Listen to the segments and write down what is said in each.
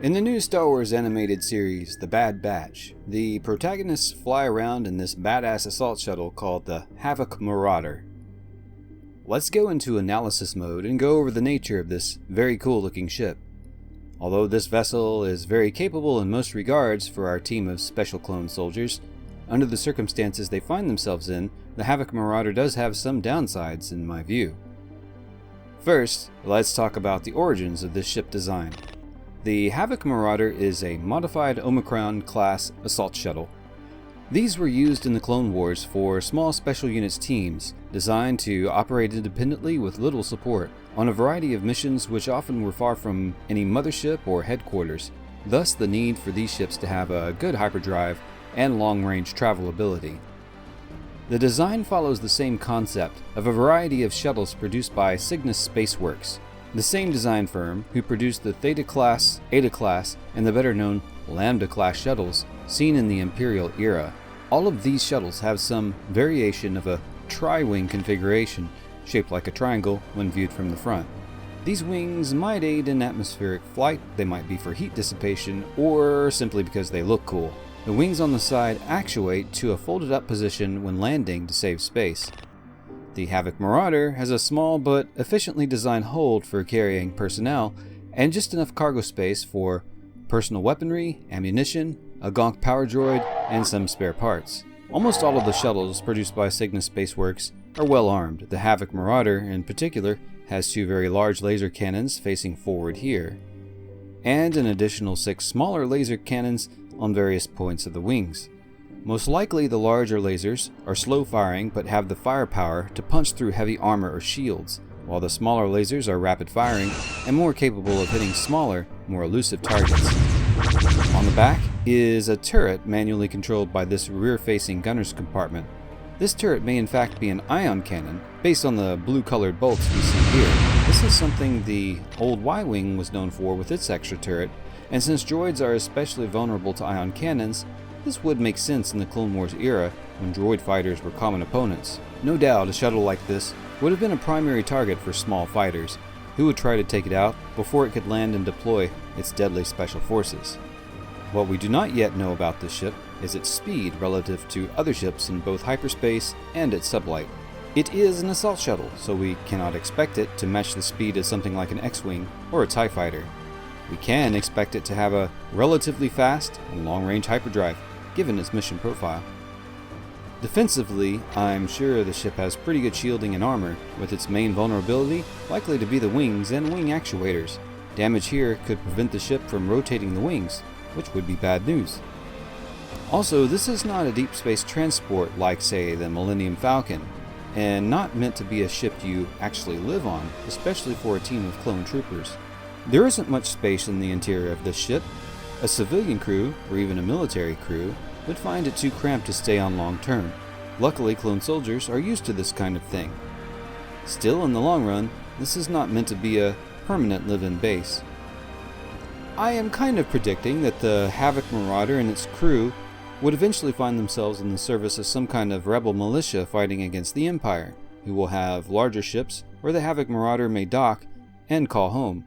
In the new Star Wars animated series, The Bad Batch, the protagonists fly around in this badass assault shuttle called the Havoc Marauder. Let's go into analysis mode and go over the nature of this very cool looking ship. Although this vessel is very capable in most regards for our team of special clone soldiers, under the circumstances they find themselves in, the Havoc Marauder does have some downsides in my view. First, let's talk about the origins of this ship design. The Havoc Marauder is a modified Omicron Class Assault Shuttle. These were used in the Clone Wars for small special units teams, designed to operate independently with little support, on a variety of missions which often were far from any mothership or headquarters, thus the need for these ships to have a good hyperdrive and long-range travel ability. The design follows the same concept of a variety of shuttles produced by Cygnus Spaceworks, the same design firm who produced the Theta Class, Eta Class, and the better-known Lambda Class shuttles seen in the Imperial era. All of these shuttles have some variation of a tri-wing configuration, shaped like a triangle when viewed from the front. These wings might aid in atmospheric flight, they might be for heat dissipation, or simply because they look cool. The wings on the side actuate to a folded up position when landing to save space. The Havoc Marauder has a small but efficiently designed hold for carrying personnel and just enough cargo space for personal weaponry, ammunition, a gonk power droid, and some spare parts. Almost all of the shuttles produced by Cygnus Spaceworks are well armed. The Havoc Marauder, in particular, has 2 very large laser cannons facing forward here, and an additional 6 smaller laser cannons on various points of the wings. Most likely the larger lasers are slow firing but have the firepower to punch through heavy armor or shields, while the smaller lasers are rapid firing and more capable of hitting smaller, more elusive targets. On the back is a turret manually controlled by this rear-facing gunner's compartment. This turret may in fact be an ion cannon, based on the blue-colored bolts we see here. This is something the old Y-Wing was known for with its extra turret, and since droids are especially vulnerable to ion cannons, this would make sense in the Clone Wars era when droid fighters were common opponents. No doubt a shuttle like this would have been a primary target for small fighters, who would try to take it out before it could land and deploy its deadly special forces. What we do not yet know about this ship is its speed relative to other ships in both hyperspace and at sublight. It is an assault shuttle, so we cannot expect it to match the speed of something like an X-Wing or a TIE fighter. We can expect it to have a relatively fast and long-range hyperdrive, given its mission profile. Defensively, I'm sure the ship has pretty good shielding and armor, with its main vulnerability likely to be the wings and wing actuators. Damage here could prevent the ship from rotating the wings, which would be bad news. Also, this is not a deep space transport like, say, the Millennium Falcon, and not meant to be a ship you actually live on, especially for a team of clone troopers. There isn't much space in the interior of this ship. A civilian crew, or even a military crew, would find it too cramped to stay on long term. Luckily, clone soldiers are used to this kind of thing. Still, in the long run, this is not meant to be a permanent live-in base. I am kind of predicting that the Havoc Marauder and its crew would eventually find themselves in the service of some kind of rebel militia fighting against the Empire, who will have larger ships where the Havoc Marauder may dock and call home.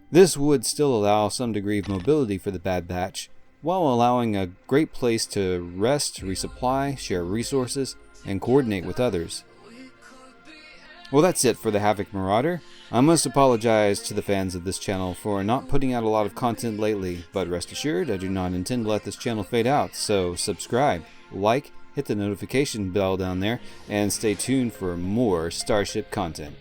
This would still allow some degree of mobility for the Bad Batch, while allowing a great place to rest, resupply, share resources, and coordinate with others. Well, that's it for the Havoc Marauder. I must apologize to the fans of this channel for not putting out a lot of content lately, but rest assured I do not intend to let this channel fade out, so subscribe, like, hit the notification bell down there, and stay tuned for more Starship content.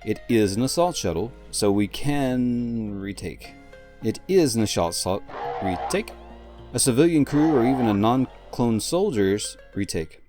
It is an assault shuttle, so we can retake. It is an assault retake. A civilian crew or even a non-clone soldiers retake.